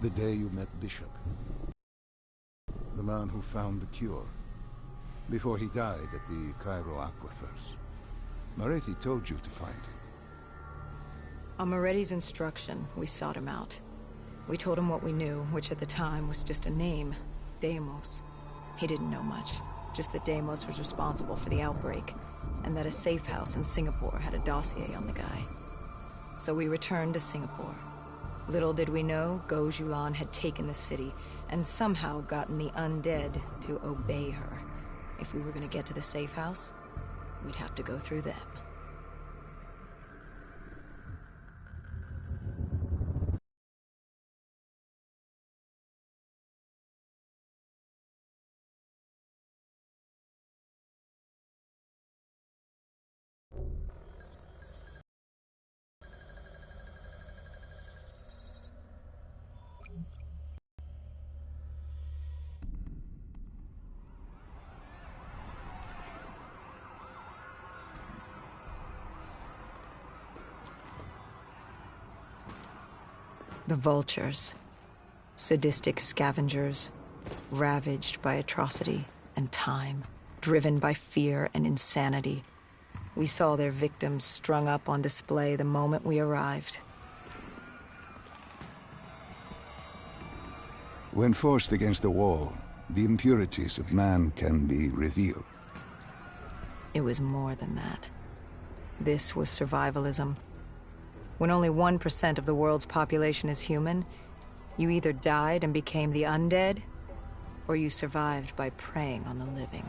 The day you met Bishop. The man who found the cure. Before he died at the Cairo aquifers. Moretti told you to find him. On Moretti's instruction, we sought him out. We told him what we knew, which at the time was just a name. Deimos. He didn't know much. Just that Deimos was responsible for the outbreak, and that a safe house in Singapore had a dossier on the guy. So we returned to Singapore. Little did we know, Gojulan had taken the city, and somehow gotten the undead to obey her. If we were gonna get to the safe house, we'd have to go through them. The vultures. Sadistic scavengers, ravaged by atrocity and time, driven by fear and insanity. We saw their victims strung up on display the moment we arrived. When forced against the wall, the impurities of man can be revealed. It was more than that. This was survivalism. When only 1% of the world's population is human, you either died and became the undead, or you survived by preying on the living.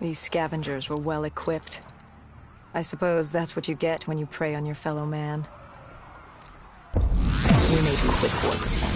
These scavengers were well equipped. I suppose that's what you get when you prey on your fellow man. We made quick work of them.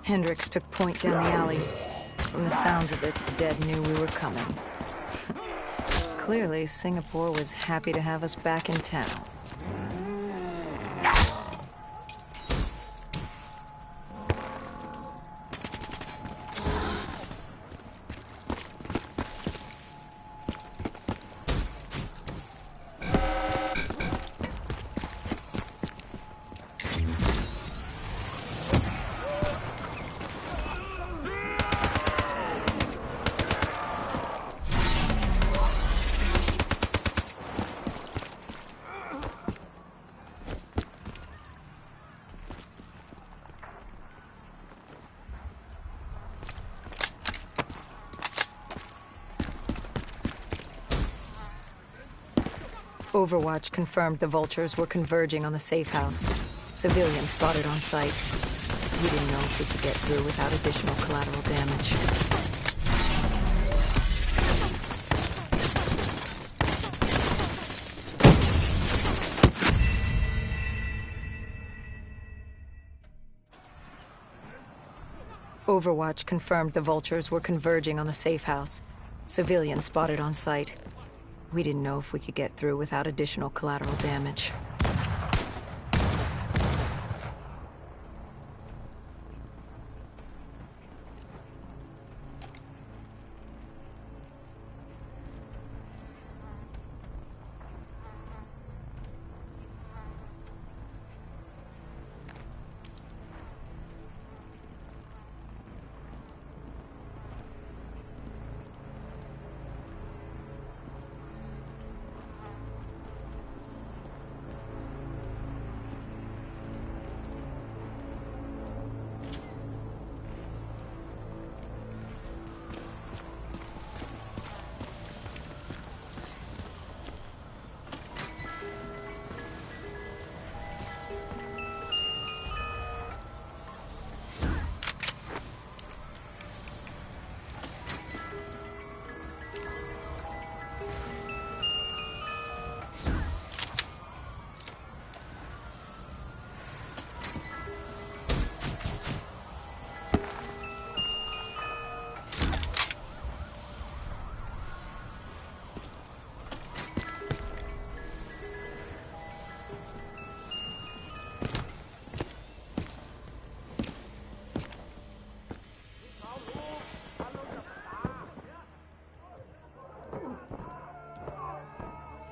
Hendricks took point down the alley. From the sounds of it, the dead knew we were coming. Clearly, Singapore was happy to have us back in town. Overwatch confirmed the vultures were converging on the safe house. Civilians spotted on site. We didn't know if we could get through without additional collateral damage. Overwatch confirmed the vultures were converging on the safe house. Civilians spotted on site. We didn't know if we could get through without additional collateral damage.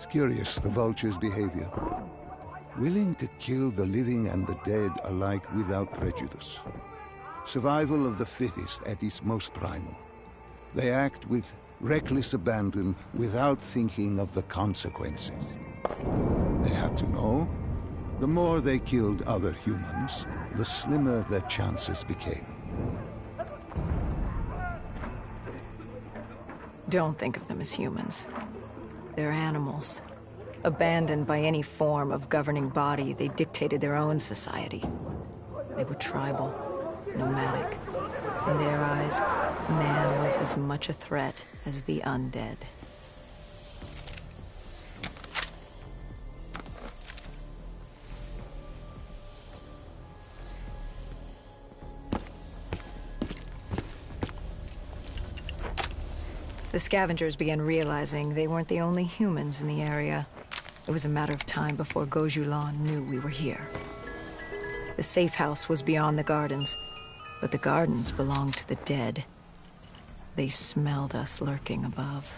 It's curious, the vulture's behavior. Willing to kill the living and the dead alike without prejudice. Survival of the fittest at its most primal. They act with reckless abandon without thinking of the consequences. They had to know, the more they killed other humans, the slimmer their chances became. Don't think of them as humans. They're animals. Abandoned by any form of governing body, they dictated their own society. They were tribal, nomadic. In their eyes, man was as much a threat as the undead. The scavengers began realizing they weren't the only humans in the area. It was a matter of time before Gojulan knew we were here. The safe house was beyond the gardens, but the gardens belonged to the dead. They smelled us lurking above.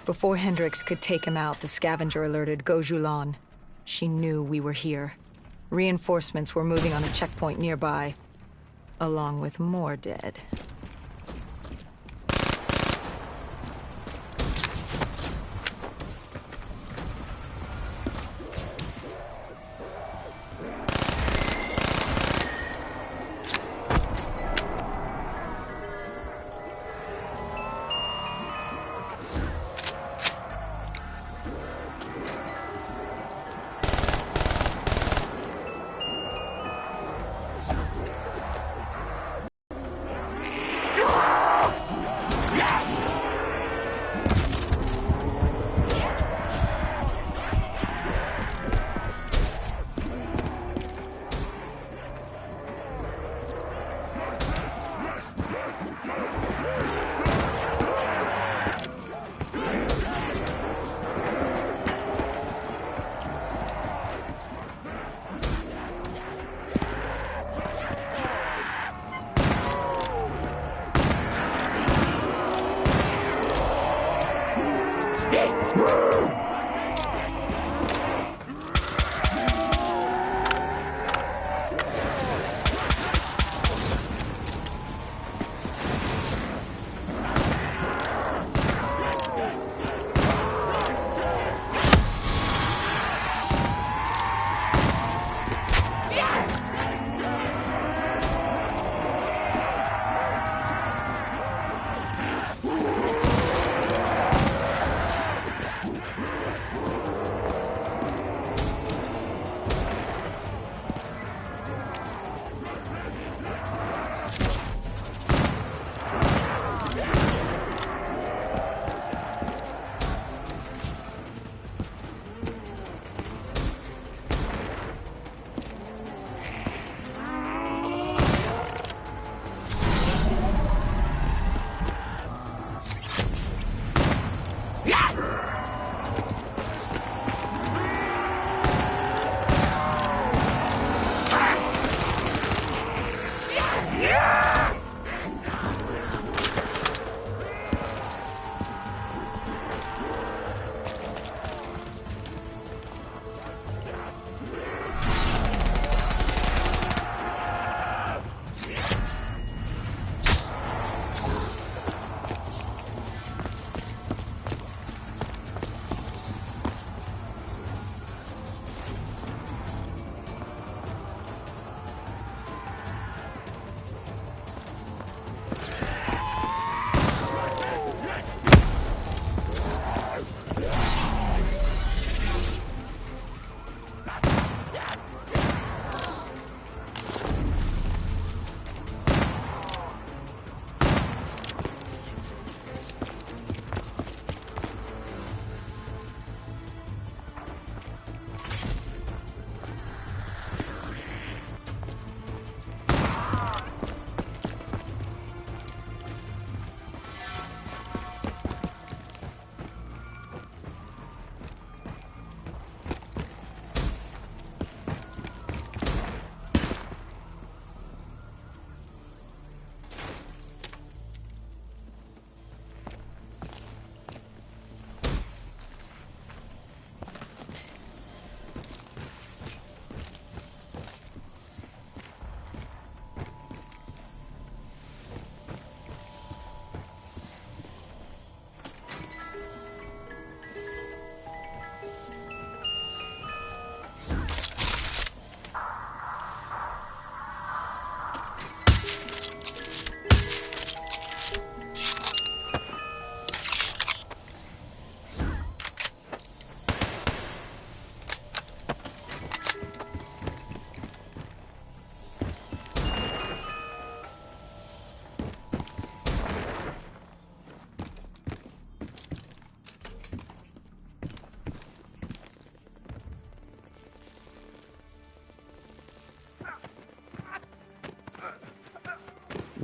Before Hendricks could take him out, the scavenger alerted Gojulan. She knew we were here. Reinforcements were moving on a checkpoint nearby, along with more dead.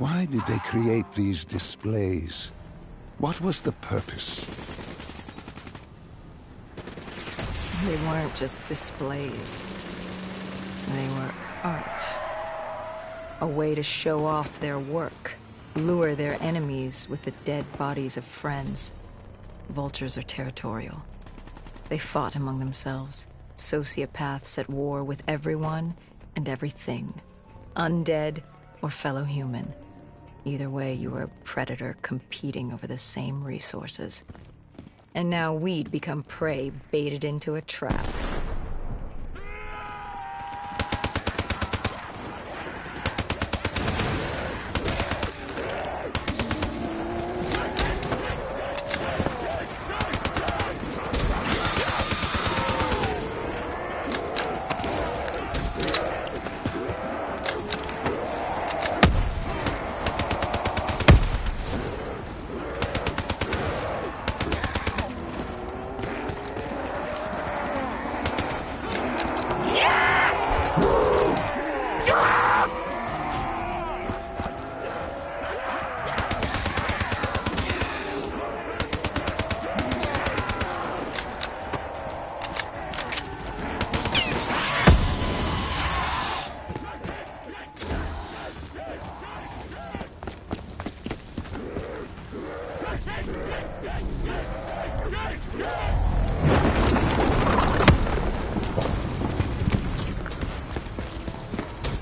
Why did they create these displays? What was the purpose? They weren't just displays. They were art. A way to show off their work, lure their enemies with the dead bodies of friends. Vultures are territorial. They fought among themselves. Sociopaths at war with everyone and everything. Undead or fellow human. Either way, you were a predator competing over the same resources. And now we'd become prey baited into a trap.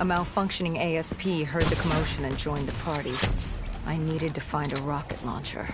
A malfunctioning ASP heard the commotion and joined the party. I needed to find a rocket launcher.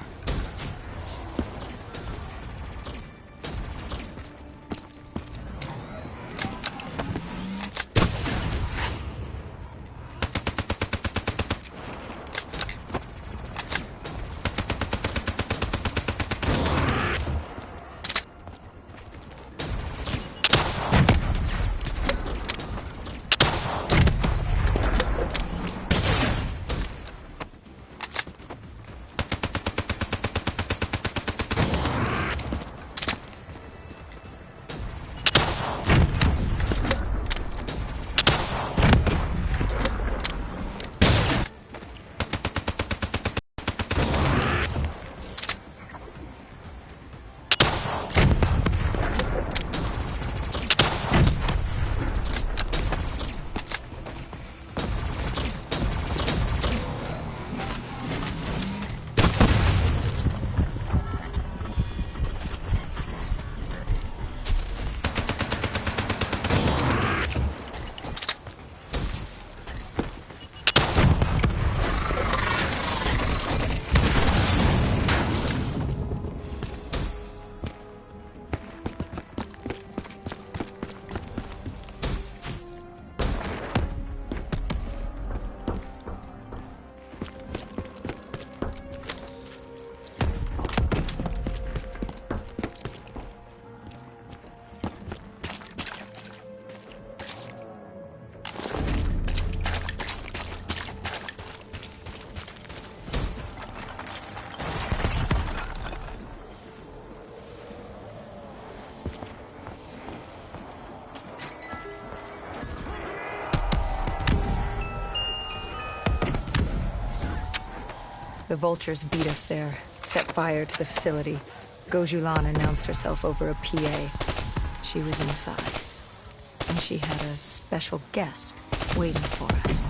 The vultures beat us there, set fire to the facility. Gojulan announced herself over a PA. She was inside, and she had a special guest waiting for us.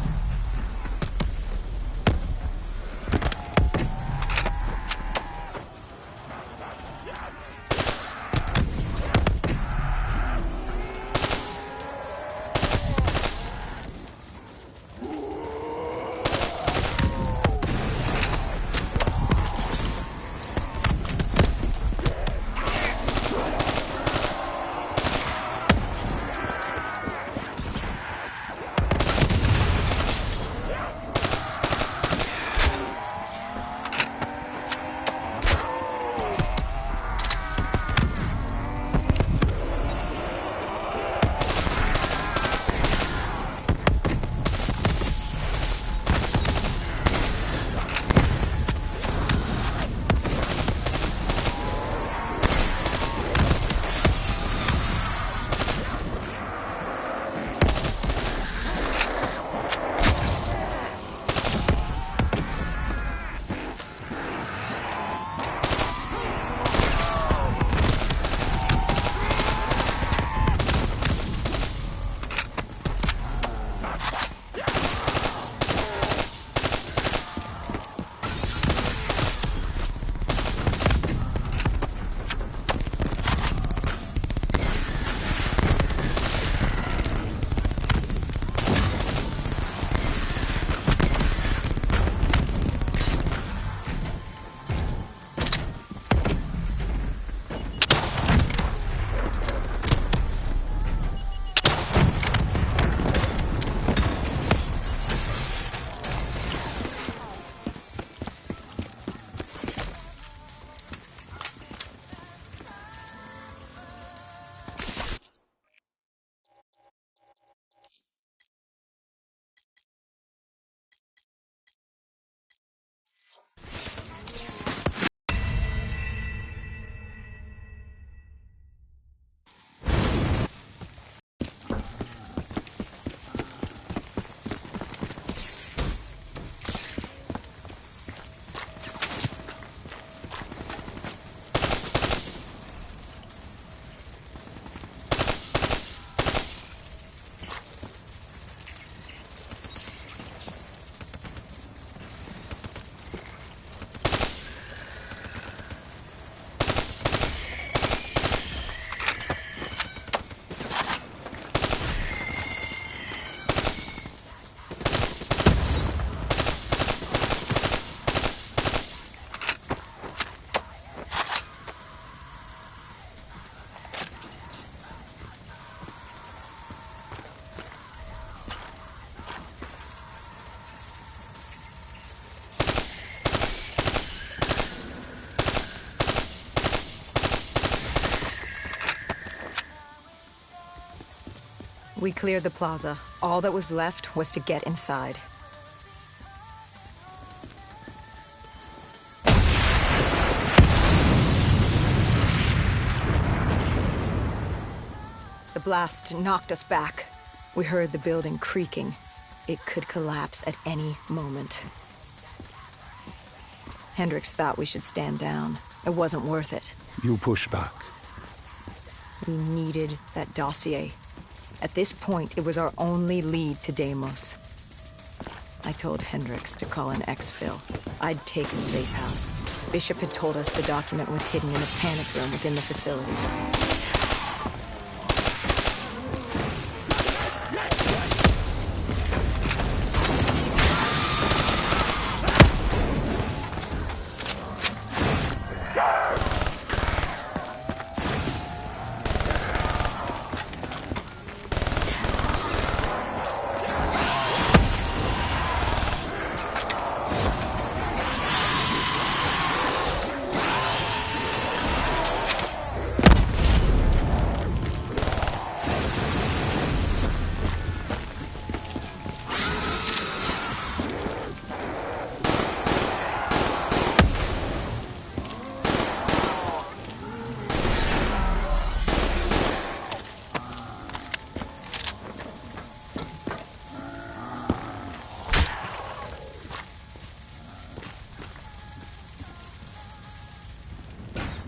We cleared the plaza. All that was left was to get inside. The blast knocked us back. We heard the building creaking. It could collapse at any moment. Hendricks thought we should stand down. It wasn't worth it. You push back. We needed that dossier. At this point, it was our only lead to Deimos. I told Hendricks to call in exfil. I'd take the safe house. Bishop had told us the document was hidden in a panic room within the facility.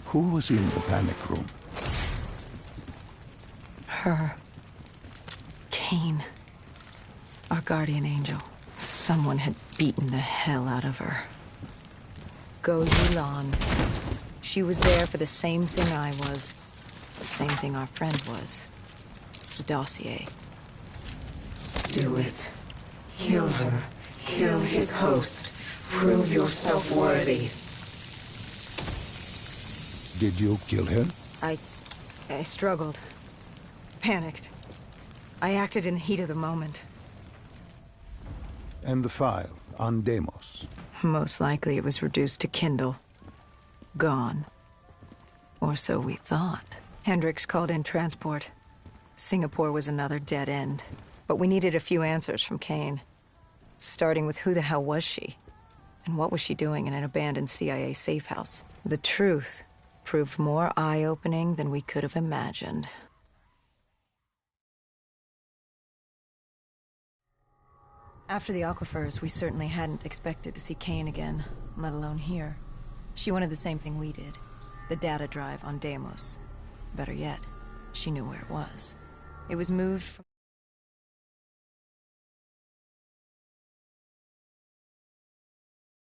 Who was in the panic room? Her. Kane. Our guardian angel. Someone had beaten the hell out of her. Go Yulan. She was there for the same thing I was. The same thing our friend was. The dossier. Do it. Kill her. Kill his host. Prove yourself worthy. Did you kill her? I struggled. Panicked. I acted in the heat of the moment. And the file on Deimos? Most likely it was reduced to Kindle. Gone. Or so we thought. Hendricks called in transport. Singapore was another dead end. But we needed a few answers from Kane. Starting with who the hell was she? And what was she doing in an abandoned CIA safe house? The truth proved more eye-opening than we could have imagined. After the aquifers, we certainly hadn't expected to see Kane again, let alone here. She wanted the same thing we did. The data drive on Deimos. Better yet, she knew where it was. It was moved from